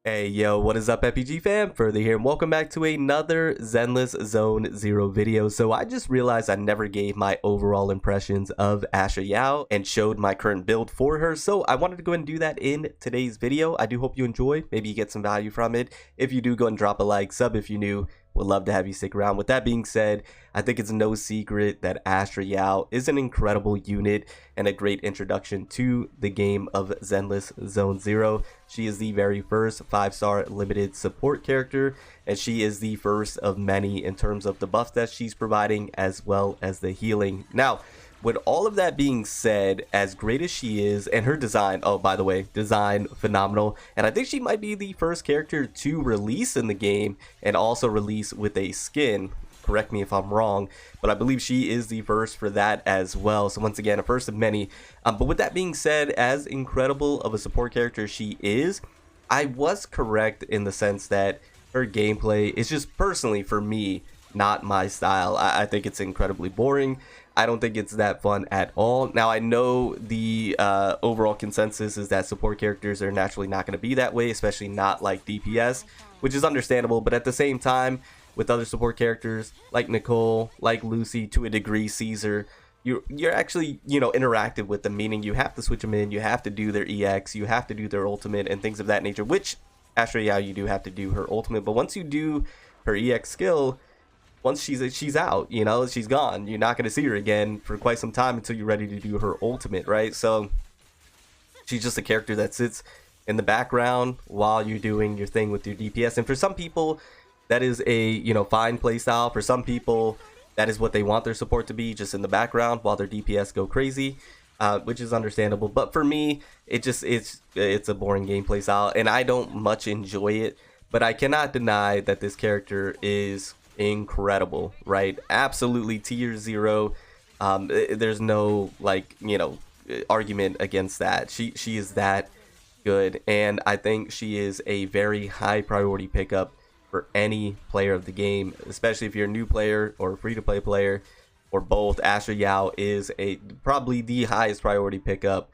Hey yo, what is up FPG fam? Further here and welcome back to another Zenless Zone Zero video. So I just realized I never gave my overall impressions of Astra Yao and showed my current build for her. So I wanted to go ahead and do that in today's video. I do hope you enjoy, maybe you get some value from it. If you do, go ahead and drop a like, sub if you're new. Would love to have you stick around. With that being said, I think it's no secret that Astra Yao is an incredible unit and a great introduction to the game of Zenless Zone Zero. She is the very first 5-star limited support character, and she is the first of many in terms of the buffs that she's providing as well as the healing. Now, with all of that being said, as great as she is, and her design, oh, by the way, design phenomenal, and I think she might be the first character to release in the game and also release with a skin. Correct me if I'm wrong, but I believe she is the first for that as well. So once again, a first of many. But with that being said, as incredible of a support character she is, I was correct in the sense that her gameplay is just personally for me not my style. I think it's incredibly boring. I don't think it's that fun at all. Now, I know the overall consensus is that support characters are naturally not going to be that way, especially not like DPS, which is understandable. But at the same time, with other support characters like Nicole, like Lucy, to a degree, Caesar, you're actually, interactive with them, meaning you have to switch them in, you have to do their EX, you have to do their ultimate and things of that nature, which Astra Yao, you do have to do her ultimate. But once you do her EX skill, once she's out, she's gone. You're not going to see her again for quite some time until you're ready to do her ultimate, right? So she's just a character that sits in the background while you're doing your thing with your DPS. And for some people, that is a, fine play style. For some people, that is what they want their support to be, just in the background while their DPS go crazy, which is understandable. But for me, it's a boring gameplay style, and I don't much enjoy it. But I cannot deny that this character is incredible, right? Absolutely tier 0. There's no argument against that. She is that good, and I think she is a very high priority pickup for any player of the game, especially if you're a new player or a free-to-play player or both. Astra Yao is probably the highest priority pickup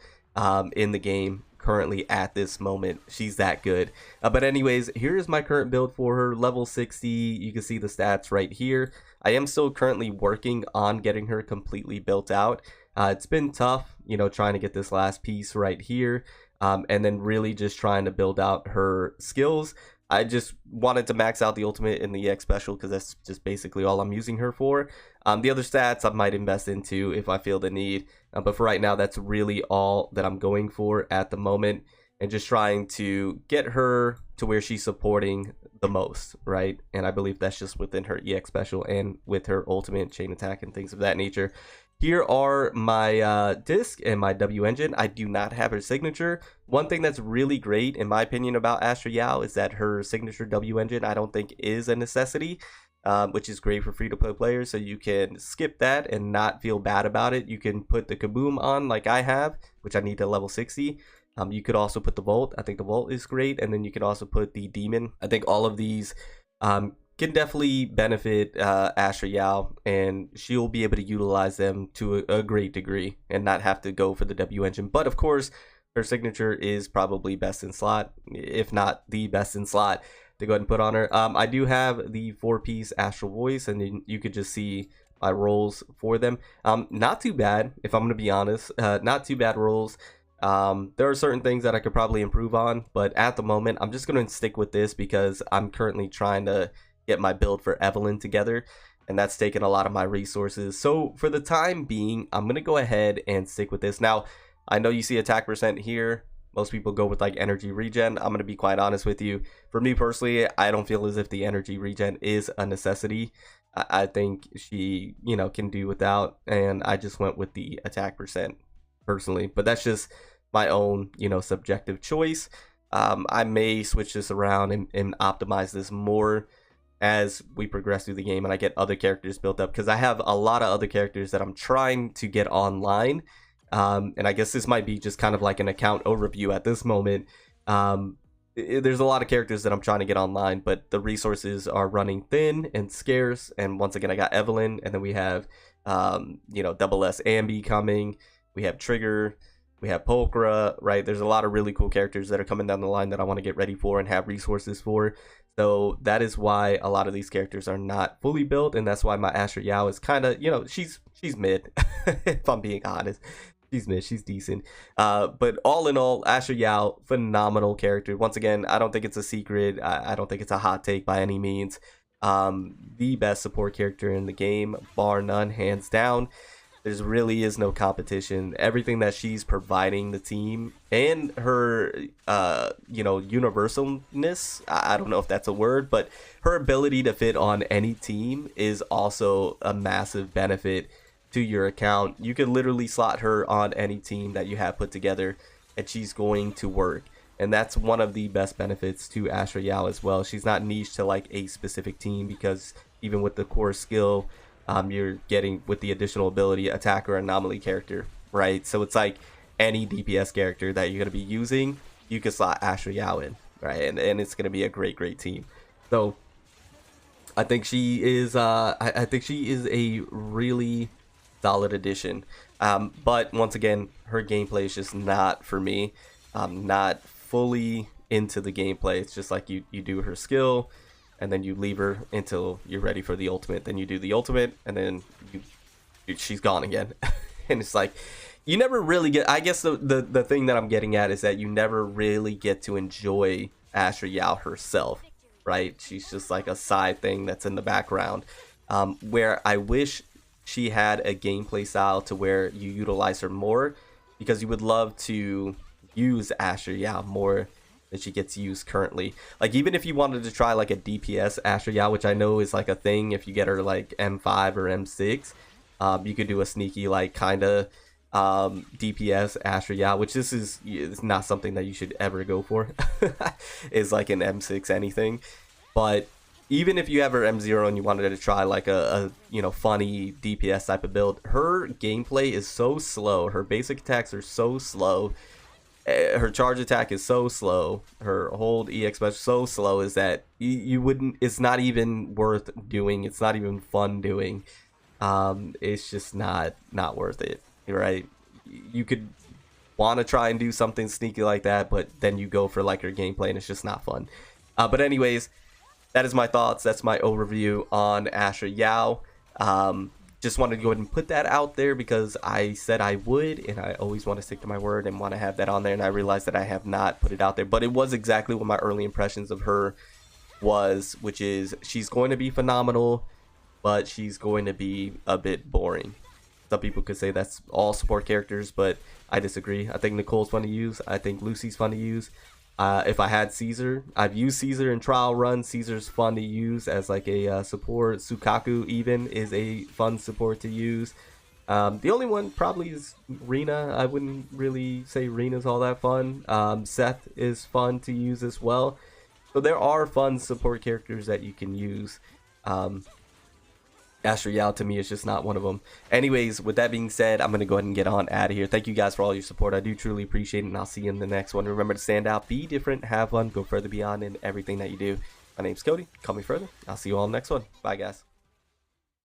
in the game currently at this moment. She's that good. But anyways, here is my current build for her. Level 60. You can see the stats right here. I am still currently working on getting her completely built out. It's been tough, trying to get this last piece right here, and then really just trying to build out her skills. I just wanted to max out the ultimate and the EX special because that's just basically all I'm using her for. The other stats I might invest into if I feel the need. But for right now, that's really all that I'm going for at the moment. And just trying to get her to where she's supporting the most, right? And I believe that's just within her EX special and with her ultimate, chain attack, and things of that nature. Here are my disc and my W engine. I do not have her signature. One thing that's really great, in my opinion, about Astra Yao is that her signature W engine I don't think is a necessity, which is great for free-to-play players. So you can skip that and not feel bad about it. You can put the Kaboom on like I have, which I need to level 60. You could also put the Volt. I think the Volt is great. And then you can also put the Demon. I think all of these can definitely benefit Astra Yao, and she'll be able to utilize them to a great degree and not have to go for the W engine. But of course, her signature is probably best in slot, if not the best in slot, to go ahead and put on her. I do have the 4-piece Astral Voice, and then you could just see my rolls for them. Not too bad, if I'm going to be honest. Not too bad rolls. There are certain things that I could probably improve on, but at the moment, I'm just going to stick with this because I'm currently trying to get my build for Evelyn together, and that's taken a lot of my resources. So for the time being, I'm going to go ahead and stick with this. Now, I know you see attack percent here. Most people go with like energy regen. I'm going to be quite honest with you. For me personally, I don't feel as if the energy regen is a necessity. I think she, can do without, and I just went with the attack percent personally. But that's just my own, subjective choice. I may switch this around and optimize this more as we progress through the game and I get other characters built up, because I have a lot of other characters that I'm trying to get online, and I guess this might be just kind of like an account overview at this moment. There's a lot of characters that I'm trying to get online, but the resources are running thin and scarce. And once again, I got Evelyn, and then we have Double S Ambi coming, we have Trigger, We have Pokra, right? There's a lot of really cool characters that are coming down the line that I want to get ready for and have resources for. So that is why a lot of these characters are not fully built, and that's why my Astra Yao is kind of, you know, she's mid, if I'm being honest. She's mid, she's decent. But all in all, Astra Yao, phenomenal character. Once again, I don't think it's a secret. I don't think it's a hot take by any means. The best support character in the game, bar none, hands down. There really is no competition. Everything that she's providing the team and her, you know, universalness, I don't know if that's a word, but her ability to fit on any team is also a massive benefit to your account. You can literally slot her on any team that you have put together and she's going to work. And that's one of the best benefits to Astra Yao as well. She's not niche to like a specific team, because even with the core skill, you're getting with the additional ability attacker anomaly character, right? So it's like any DPS character that you're going to be using, you can slot Astra Yao in, right? And it's going to be a great team. So I think she is I think she is a really solid addition. But once again, her gameplay is just not for me. I'm not fully into the gameplay. It's just like you do her skill, and then you leave her until you're ready for the ultimate. Then you do the ultimate, and then she's gone again. And it's like, you never really get, I guess the thing that I'm getting at is that you never really get to enjoy Astra Yao herself, right? She's just like a side thing that's in the background. Where I wish she had a gameplay style to where you utilize her more, because you would love to use Astra Yao more than she gets used currently. Like, even if you wanted to try like a DPS Astra Yao, which I know is like a thing if you get her like M5 or M6, you could do a sneaky like kind of DPS Astra Yao, which this is not something that you should ever go for. Is like an M6 anything. But even if you have her M0 and you wanted to try like a you know, funny DPS type of build, her gameplay is so slow. Her basic attacks are so slow. Her charge attack is so slow. Her hold EX is so slow, is that you wouldn't. It's not even worth doing. It's not even fun doing. It's just not worth it, right? You could want to try and do something sneaky like that, but then you go for like her gameplay and it's just not fun. But anyways, that is my thoughts. That's my overview on Astra Yao. Just wanted to go ahead and put that out there because I said I would, and I always want to stick to my word and want to have that on there, and I realized that I have not put it out there. But it was exactly what my early impressions of her was, which is she's going to be phenomenal, but she's going to be a bit boring. Some people could say that's all support characters, but I disagree. I think Nicole's fun to use. I think Lucy's fun to use. If I had Caesar, I've used Caesar in trial runs. Caesar's fun to use as like a support. Sukaku even is a fun support to use. The only one probably is Rena. I wouldn't really say Rena's all that fun. Seth is fun to use as well. So there are fun support characters that you can use. Astra Yao to me is just not one of them. Anyways, with that being said, I'm going to go ahead and get on out of here. Thank you guys for all your support. I do truly appreciate it, and I'll see you in the next one. Remember to stand out, be different, have fun, go further beyond in everything that you do. My name's Cody. Call me further. I'll see you all in the next one. Bye, guys.